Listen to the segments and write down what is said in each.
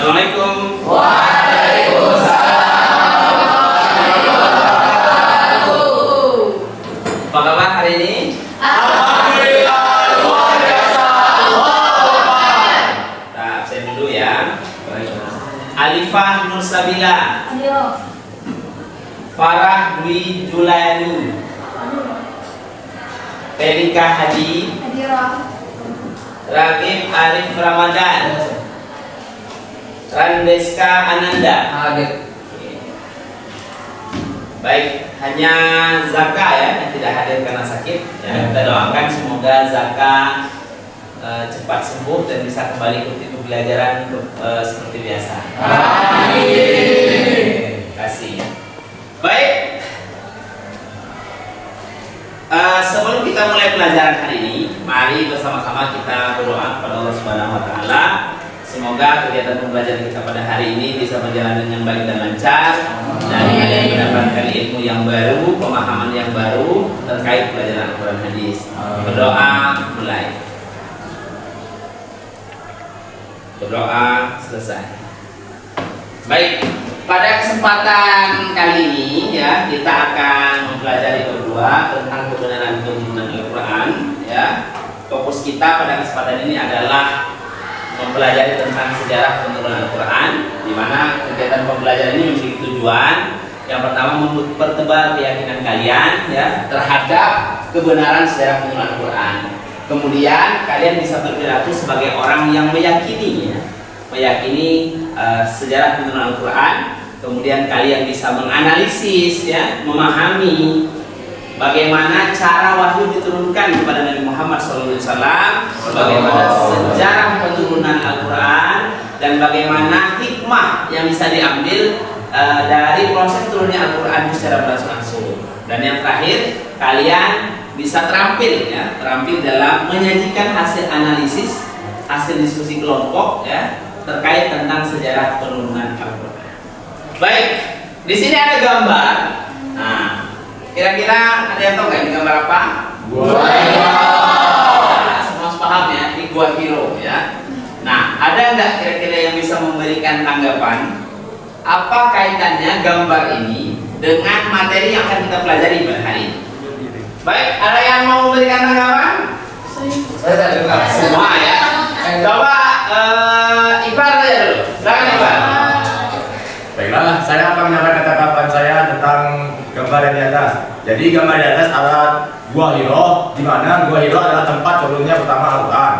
Assalamualaikum. Waalaikumsalam warahmatullahi wabarakatuh. Apa kabar hari ini? Alhamdulillah luar biasa. Nah, saya dulu ya. Alifah Nur Sabila, Farah Dwi Julayani, Felika Hadi, Ragib Arif Ramadan, Randeska Ananda. Baik, hanya Zaka ya yang tidak hadir karena sakit. Ya, kita doakan semoga Zaka cepat sembuh dan bisa kembali ikuti pembelajaran seperti biasa. Amin. Terima kasih. Baik. Sebelum kita mulai pelajaran hari ini, mari bersama-sama kita berdoa kepada Allah Subhanahu wa taala. Semoga kegiatan pembelajaran kita pada hari ini bisa berjalan dengan baik dan lancar, dan kalian mendapatkan ilmu yang baru, pemahaman yang baru terkait pelajaran Al-Quran hadis. Berdoa mulai. Berdoa selesai. Baik, pada kesempatan kali ini ya kita akan mempelajari berdua tentang kebenaran turunan Al-Quran. Ya, fokus kita pada kesempatan ini adalah mempelajari tentang sejarah penurunan Al-Quran, di mana kegiatan pembelajaran ini memiliki tujuan yang pertama mempertebal keyakinan kalian ya terhadap kebenaran sejarah penurunan Al-Quran. Kemudian kalian bisa berperilaku sebagai orang yang meyakini sejarah penurunan Al-Quran. Kemudian kalian bisa menganalisis ya, memahami bagaimana cara wahyu diturunkan kepada Nabi Muhammad SAW, bagaimana sejarah penurunan Al-Quran, dan bagaimana hikmah yang bisa diambil dari proses turunnya Al-Quran secara beransur-ansur. Dan yang terakhir, kalian bisa terampil dalam menyajikan hasil analisis, hasil diskusi kelompok ya terkait tentang sejarah penurunan Al-Quran. Baik, di sini ada gambar. Nah, kira-kira ada yang tahu nggak ini gambar apa? Gua Hiro. Nah, semua paham ya, ini Gua Hiro ya. Nah, ada nggak kira-kira yang bisa memberikan tanggapan apa kaitannya gambar ini dengan materi yang akan kita pelajari pada hari ini? Baik, ada yang mau memberikan tanggapan? Saya Semua ya. Coba Iqbal aja dulu. Silakan Iqbal. Baiklah, saya akan menyampaikan tanggapan saya tentang gambar yang di atas. Jadi gambar di atas adalah Gua Hiro, di mana Gua Hiro adalah tempat turunnya pertama Al-Quran.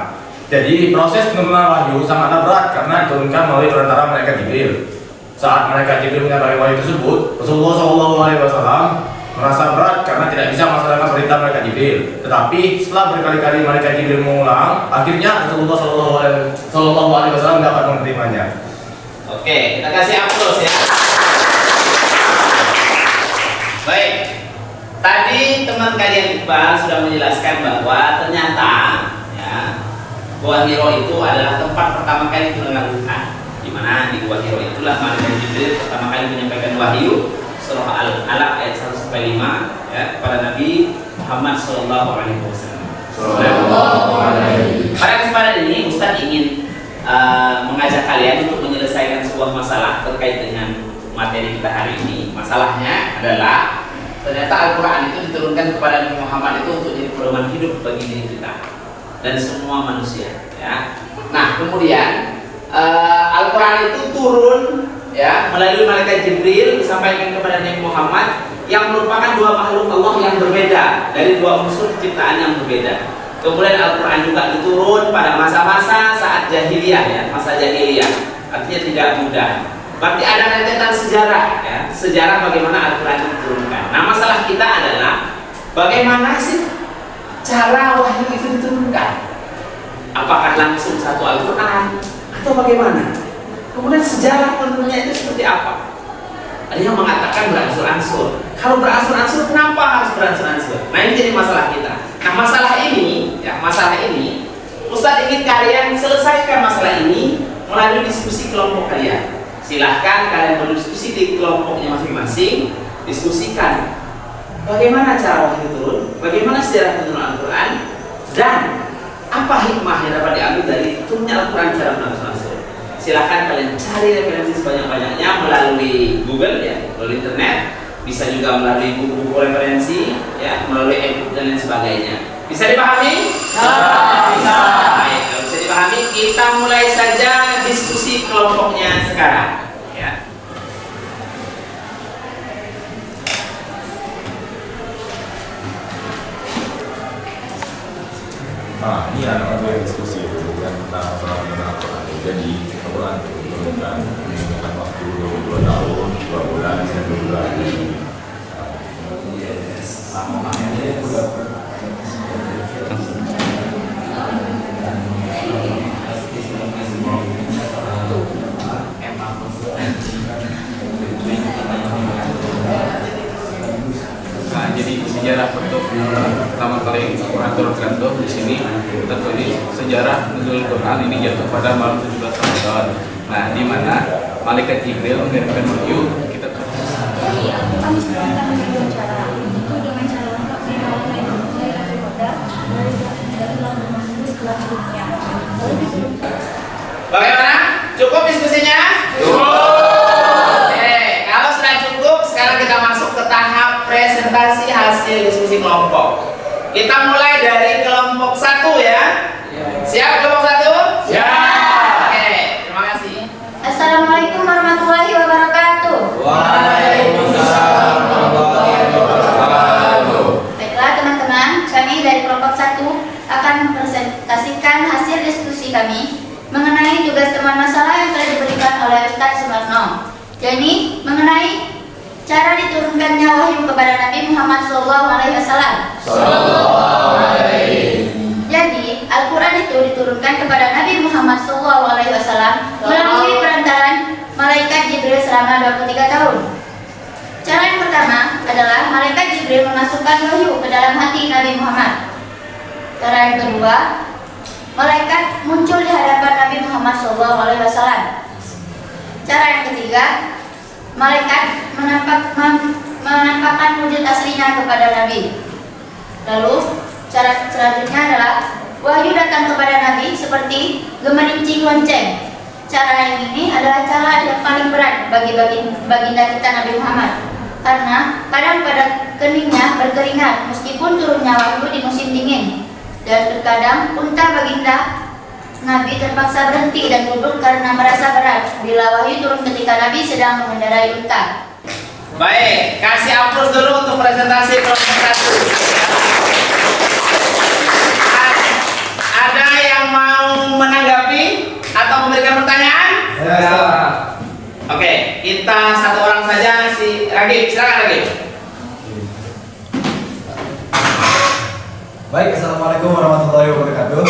Jadi proses penurunan wahyu sangatlah berat karena diturunkan melalui perantara malaikat Jibril. Saat malaikat Jibril menyampaikan wahyu tersebut, Rasulullah SAW merasa berat karena tidak bisa melaksanakan perintah malaikat Jibril. Tetapi setelah berkali-kali malaikat Jibril mengulang, akhirnya Rasulullah SAW dapat menerimanya. Oke, kita kasih aplaus ya. Baik, tadi teman kalian Iqbal sudah menjelaskan bahwa ternyata ya, Gua Hiro itu adalah tempat pertama kali turun Al-Quran, di mana di Gua Hiro itulah malaikat Jibril pertama kali menyampaikan wahyu surah Al-Alaq ayat 1-5 ya kepada Nabi Muhammad SAW. Pada kesempatan ini Ustaz ingin mengajak kalian untuk menyelesaikan sebuah masalah terkait dengan materi kita hari ini. Masalahnya adalah ternyata Al-Quran itu diturunkan kepada Nabi Muhammad itu untuk jadi pedoman hidup bagi diri kita dan semua manusia ya. Nah, kemudian Al-Quran itu turun ya melalui malaikat Jibril disampaikan kepada Nabi Muhammad yang merupakan dua makhluk Allah yang berbeda dari dua unsur ciptaan yang berbeda. Kemudian Al-Quran juga diturun pada masa-masa saat jahiliyah ya, masa jahiliyah, artinya tidak mudah. Berarti ada rentetan sejarah ya, sejarah bagaimana Al-Quran diturunkan. Nah, masalah kita adalah bagaimana sih cara wahyu itu diturunkan? Apakah langsung satu Al-Quran atau bagaimana? Kemudian sejarah tentunya itu seperti apa? Ada yang mengatakan beransur-ansur. Kalau beransur-ansur, kenapa harus beransur-ansur? Nah, ini jadi masalah kita. Nah, masalah ini, Ustaz ingin kalian selesaikan masalah ini melalui diskusi kelompok kalian. Silahkan kalian berdiskusi di kelompoknya masing-masing, diskusikan bagaimana cara wahyu turun, bagaimana sejarah penurunan Al-Quran, dan apa hikmah yang dapat diambil dari turunnya Al-Quran secara beransur-ansur. silahkan kalian cari referensi sebanyak-banyaknya melalui Google ya, melalui internet, bisa juga melalui buku-buku referensi ya, melalui e-book dan lain sebagainya. Bisa dipahami? Bisa. Baik, kalau bisa dipahami, kita mulai saja diskusi kelompoknya sekarang ya. Nah, ini anak yang diskusi dan tentang masalah Al-Quran. Jadi, Al-Quran diturunkan menggunakan waktu 22 tahun, 2 bulan, dan 2 bulan. Nah, jadi sejarah bentuk pertama kali Quran turunkan tuh di sini tertulis sejarah nuzul Quran ini jatuh pada malam 17 Ramadan. Nah, di mana malaikat Jibril mengirimkan wahyu kita Jadi Al-Quran diturunkan dengan dua cara, yaitu dengan cara lengkap di malam Lailatul Qadar dari Lauhul Mahfuz ke langit dunia. Lalu diturunkan. Bagaimana? Cukup diskusinya? Oke, kalau sudah cukup, sekarang kita masuk ke tahap presentasi hasil diskusi kelompok. Kita mulai dari kelompok 1 ya. Siap kelompok 1? Siap. Oke, terima kasih. Assalamualaikum warahmatullahi wabarakatuh. Waalaikumsalam warahmatullahi wabarakatuh. Baiklah teman-teman, kami dari kelompok 1 akan mempresentasikan hasil diskusi kami mengenai tugas teman masalah yang telah diberikan oleh Ustaz Sumarno. Jadi mengenai cara diturunkannya wahyu kepada Nabi Muhammad SAW. Jadi Al-Quran itu diturunkan kepada Nabi Muhammad SAW melalui perantaran malaikat Jibril selama 23 tahun. Cara yang pertama adalah malaikat Jibril memasukkan wahyu ke dalam hati Nabi Muhammad. Cara yang kedua, malaikat muncul di hadapan Nabi Muhammad SAW. Cara yang ketiga, malaikat menampakkan wujud aslinya kepada Nabi. Lalu cara selanjutnya adalah wahyu datang kepada Nabi seperti gemerincing lonceng. Cara yang ini adalah cara yang paling berat bagi baginda kita Nabi Muhammad, karena kadang pada keningnya berkeringat meskipun turunnya wahyu di musim dingin, dan terkadang unta baginda Nabi terpaksa berhenti dan duduk karena merasa berat bila wahyu turun ketika Nabi sedang mengendarai unta. Baik, kasih aplaus dulu untuk presentasi kelompok 1. Ada yang mau menanggapi atau memberikan pertanyaan? Ya. Oke, kita satu orang saja, si Ragib. Silakan Ragib. Baik, Assalamualaikum warahmatullahi wabarakatuh.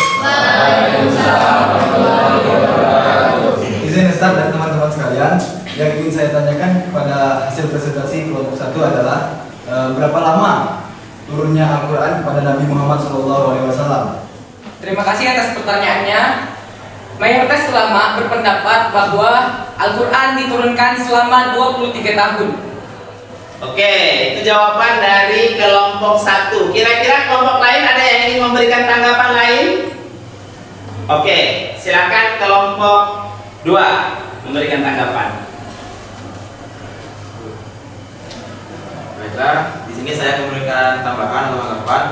Izin Ustaz dan teman-teman sekalian, yang ingin saya tanyakan pada hasil presentasi kelompok 1 adalah berapa lama turunnya Al-Quran kepada Nabi Muhammad SAW? Terima kasih atas pertanyaannya. Mayoritas ulama berpendapat bahwa Al-Quran diturunkan selama 23 tahun. Oke, itu jawaban dari kelompok 1. Kira-kira kelompok lain ada yang ingin memberikan tanggapan lain? Oke, silakan kelompok 2 memberikan tanggapan. Baiklah, di sini saya memberikan tambahan atau tanggapan.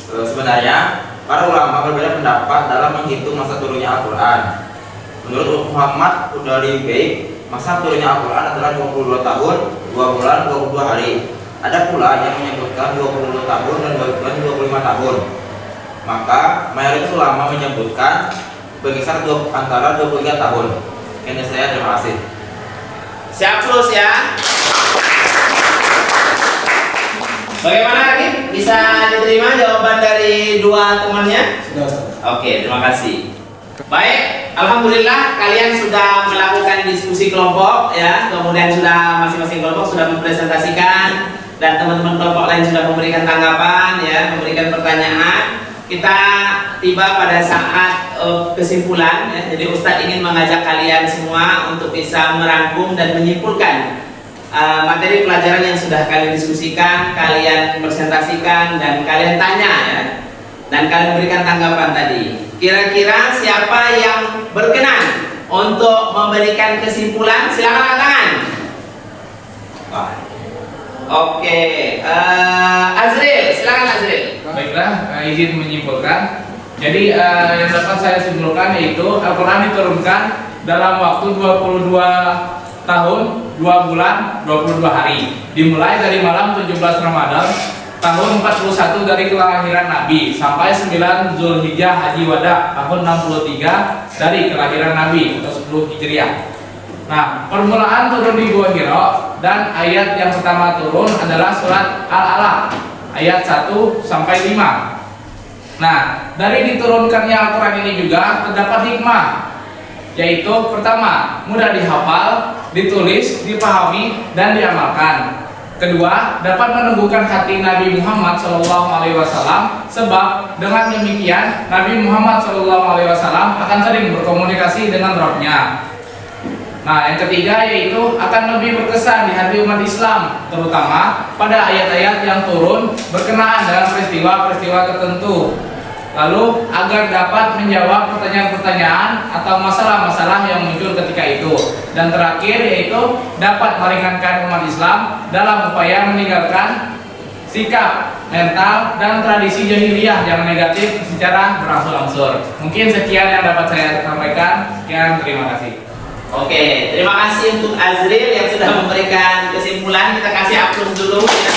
Sebenarnya para ulama berbeda pendapat dalam menghitung masa turunnya Al-Quran. Menurut Muhammad udah lebih baik, masa turunnya Al-Quran adalah 22 tahun, 2 bulan, 22 hari. Ada pula yang menyebutkan 22 tahun dan 2 bulan 25 tahun. Maka mayoritas ulama menyebutkan berkisar antara 23 tahun. Sekian dari saya, terima kasih. Siap terus ya. Bagaimana lagi? Bisa diterima jawaban dari dua temannya? Sudah Ustaz. Oke, terima kasih. Baik, alhamdulillah kalian sudah melakukan diskusi kelompok ya, kemudian sudah masing-masing kelompok sudah mempresentasikan dan teman-teman kelompok lain sudah memberikan tanggapan ya, memberikan pertanyaan. Kita tiba pada saat kesimpulan ya. Jadi Ustadz ingin mengajak kalian semua untuk bisa merangkum dan menyimpulkan materi pelajaran yang sudah kalian diskusikan, kalian presentasikan dan kalian tanya ya, dan kalian berikan tanggapan tadi. Kira-kira siapa yang berkenan untuk memberikan kesimpulan, silakan angkat tangan. Oke, Azril, silakan Azril. Baiklah, izin menyimpulkan. Jadi yang dapat saya simpulkan yaitu Al-Quran diturunkan dalam waktu 22 tahun, 2 bulan, 22 hari. Dimulai dari malam 17 Ramadan tahun 41 dari kelahiran Nabi sampai 9 Zulhijjah Haji Wada tahun 63 dari kelahiran Nabi atau 10 Hijriah. Nah, permulaan turun di Gua Hira dan ayat yang pertama turun adalah surat Al-Alaq ayat 1 sampai 5. Nah, dari diturunkannya Al-Quran ini juga terdapat hikmah, yaitu pertama, mudah dihafal, ditulis, dipahami, dan diamalkan. Kedua, dapat menumbuhkan hati Nabi Muhammad SAW, sebab dengan demikian Nabi Muhammad SAW akan sering berkomunikasi dengan Rabb-Nya. Nah, yang ketiga yaitu akan lebih berkesan di hati umat Islam, terutama pada ayat-ayat yang turun berkenaan dengan peristiwa-peristiwa tertentu. Lalu agar dapat menjawab pertanyaan-pertanyaan atau masalah-masalah yang muncul ketika itu. Dan terakhir yaitu dapat meringankan umat Islam dalam upaya meninggalkan sikap, mental, dan tradisi jahiliyah yang negatif secara berangsur-angsur. Mungkin sekian yang dapat saya sampaikan. Sekian, terima kasih. Oke, terima kasih untuk Azril yang sudah memberikan kesimpulan. Kita kasih aplaus dulu ya.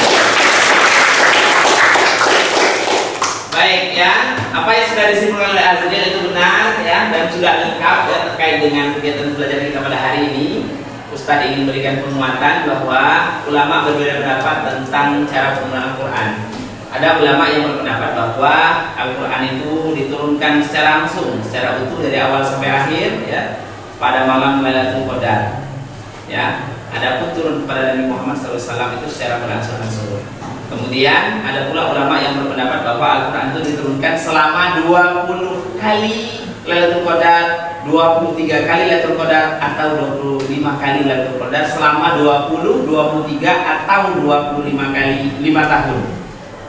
Baik ya, apa yang sudah disimpulkan oleh Azril itu benar ya, dan sudah lengkap ya terkait dengan kegiatan belajar kita pada hari ini. Ustadz ingin berikan penguatan bahwa ulama berbeda pendapat tentang cara penggunaan Al-Quran. Ada ulama yang berpendapat bahwa Al-Quran itu diturunkan secara langsung, secara utuh dari awal sampai akhir ya, pada malam Lailatul Qadar. Ya, adapun turun kepada Nabi Muhammad SAW itu secara berangsur-angsur. Kemudian ada pula ulama yang berpendapat bahwa Al-Quran itu diturunkan selama 20 kali Lailatul Qadar, 23 kali Lailatul Qadar, atau 25 kali Lailatul Qadar selama 20, 23 atau 25 kali 5 tahun.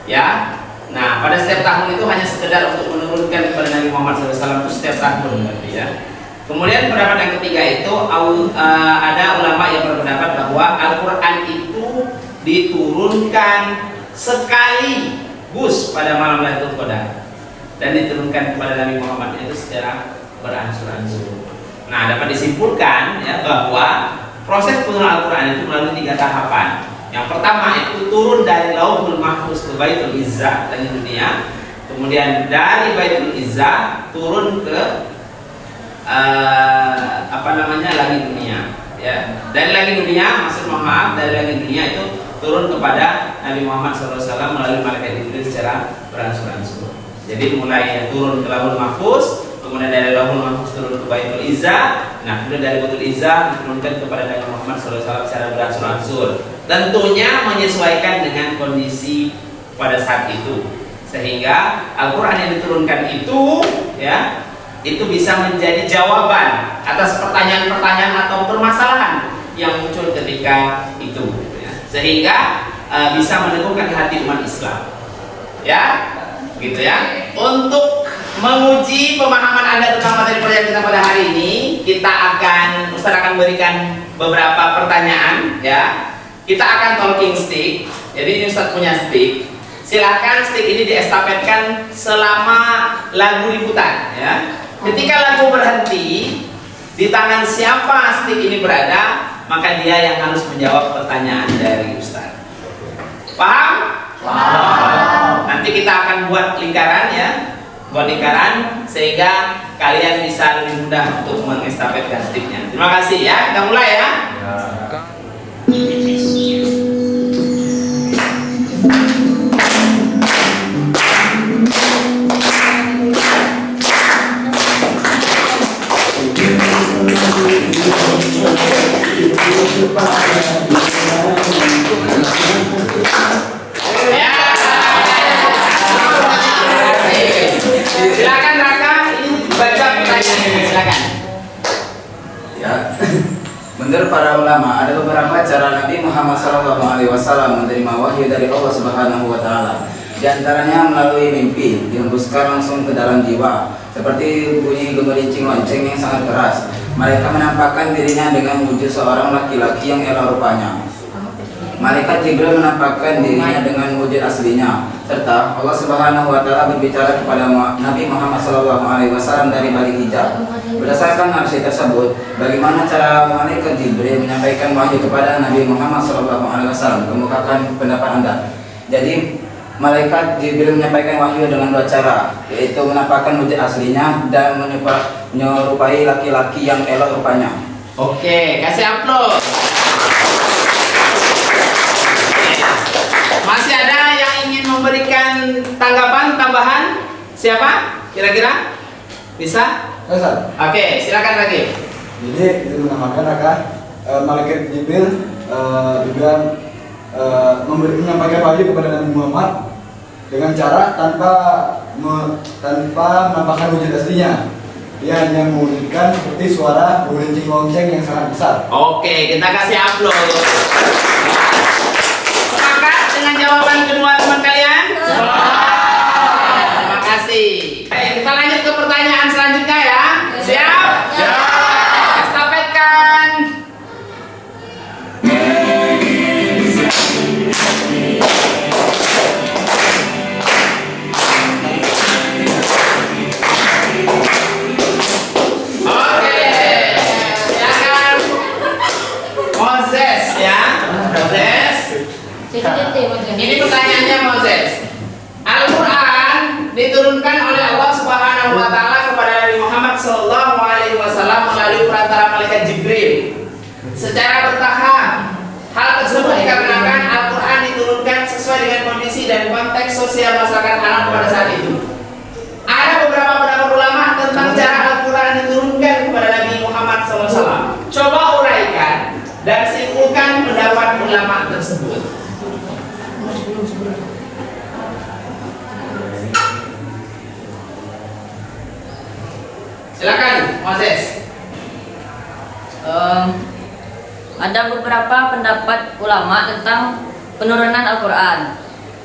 Ya. Nah, pada setiap tahun itu hanya sekedar untuk menurunkan kepada Nabi Muhammad SAW itu setiap tahun berarti ya. Kemudian pendapat yang ketiga itu ada ulama yang berpendapat bahwa Al-Quran itu diturunkan sekaligus pada malam Lailatul Qadar dan diturunkan kepada Nabi Muhammad itu secara berangsur-angsur. Nah, dapat disimpulkan ya bahwa proses penurunan Al-Quran itu melalui 3 tahapan. Yang pertama itu turun dari Lauhul Mahfuz ke Baitul Izzah langit dunia. Kemudian dari Baitul Izzah turun ke langit dunia ya. Dari langit dunia, dari langit dunia itu turun kepada Nabi Muhammad SAW melalui malaikat Jibril secara berangsur-angsur. Jadi mulai turun ke Lauhul Mahfuz, kemudian dari Lauhul Mahfuz turun ke Baitul Izzah. Nah, kemudian dari Baitul Izzah diturunkan kepada Nabi Muhammad SAW secara berangsur-angsur. Tentunya menyesuaikan dengan kondisi pada saat itu. Sehingga Al-Quran yang diturunkan itu ya, itu bisa menjadi jawaban atas pertanyaan-pertanyaan atau permasalahan yang muncul ketika itu ya. Sehingga bisa meneguhkan hati umat Islam ya, gitu ya. Untuk menguji pemahaman Anda tentang materi pelajaran kita pada hari ini, Ustaz akan berikan beberapa pertanyaan ya. Kita akan talking stick. Jadi ini Ustaz punya stick. Silahkan stick ini diestafetkan selama lagu diputar ya. Ketika lagu berhenti, di tangan siapa stick ini berada, maka dia yang harus menjawab pertanyaan dari Ustaz. Paham? Paham. Nanti kita akan buat lingkaran ya, sehingga kalian bisa lebih mudah untuk mengestafetkan sticknya. Terima kasih ya. Kita mulai ya. Silakan Raka, ini baca pertanyaannya, silakan. Ya, menurut para ulama ada beberapa cara Nabi Muhammad SAW menerima wahyu dari Allah Subhanahu Wa Taala. Di antaranya melalui mimpi dihembuskan langsung ke dalam jiwa, seperti bunyi gemerincing lonceng yang sangat keras. Mereka menampakkan dirinya dengan wujud seorang laki-laki yang elok rupanya. Malaikat Jibril menampakkan dirinya dengan wujud aslinya, serta Allah Subhanahu wa Ta'ala berbicara kepada Nabi Muhammad SAW dari balik hijab. Berdasarkan narasi tersebut, bagaimana cara Malaikat Jibril menyampaikan wahyu kepada Nabi Muhammad SAW? Kemukakan pendapat Anda. Jadi, Malaikat Jibril menyampaikan wahyu dengan dua cara, yaitu menampakkan wujud aslinya dan menyerupai laki-laki yang elok rupanya. Oke, kasih upload. Masih ada yang ingin memberikan tanggapan tambahan? Siapa? Kira-kira? Bisa? Ustaz. Oke, silakan lagi. Jadi itu menamakan malaikat Jibril juga menyampaikan wahyu kepada Nabi Muhammad dengan cara tanpa menampakkan wujud aslinya. Dia hanya mewujudkan seperti suara beruncing lonceng yang sangat besar. Oke, kita kasih upload. Sepakat dengan jawaban kedua teman kalian? Terima kasih. Baik, kita lanjut ke pertanyaan selanjutnya ya. Siap? Siap. Estafetkan. Oke, silakan. Moses ya. Moses. Ini pertanyaannya Moses. Al-Quran diturunkan oleh Allah Subhanahu wa Ta'ala kepada Nabi Muhammad SAW melalui perantara malaikat Jibril secara bertahap. Hal tersebut dikarenakan Al-Quran diturunkan sesuai dengan kondisi dan konteks sosial masyarakat Arab pada saat itu. Ada beberapa pendapat ulama tentang cara Al-Quran diturunkan kepada Nabi Muhammad SAW. Coba uraikan dan simpulkan pendapat ulama tersebut. Silakan, Moses. Ada beberapa pendapat ulama tentang penurunan Al-Quran.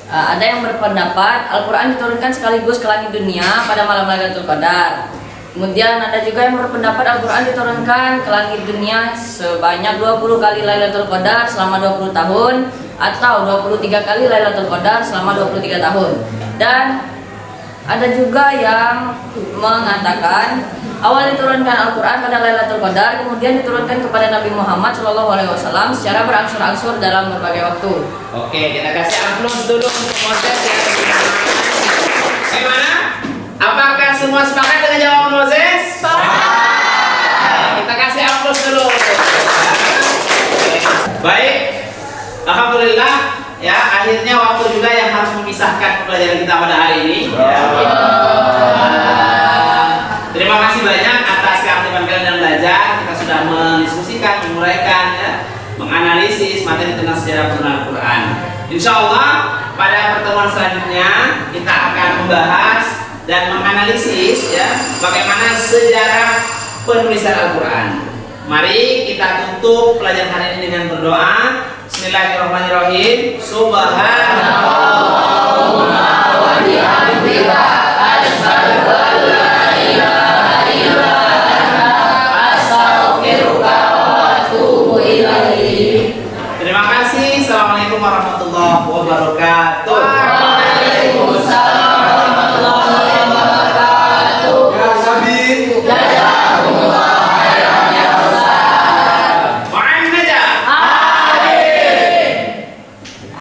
Ada yang berpendapat Al-Quran diturunkan sekaligus ke langit dunia pada malam Lailatul Qadar. Kemudian ada juga yang berpendapat Al-Quran diturunkan ke langit dunia sebanyak 20 kali Lailatul Qadar selama 20 tahun atau 23 kali Lailatul Qadar selama 23 tahun. Dan ada juga yang mengatakan awal diturunkan Al-Quran pada Lailatul Qadar, kemudian diturunkan kepada Nabi Muhammad SAW secara berangsur-angsur dalam berbagai waktu. Oke, kita kasih aplaus dulu untuk Moses ya. Bagaimana? Apakah semua sepakat dengan jawaban Moses? Sepakat. Kita kasih aplaus dulu. Baik, alhamdulillah ya, akhirnya waktu juga yang harus memisahkan pelajaran kita pada hari ini. Terima kasih banyak atas keaktifan kalian dalam belajar. Kita sudah mendiskusikan, menguraikan, ya, menganalisis materi tentang sejarah penurunan Al-Quran. Insya Allah pada pertemuan selanjutnya kita akan membahas dan menganalisis ya bagaimana sejarah penulisan Al-Quran. Mari kita tutup pelajaran hari ini dengan berdoa. Bismillahirrahmanirrahim. Subhanallah wa bihamdihi.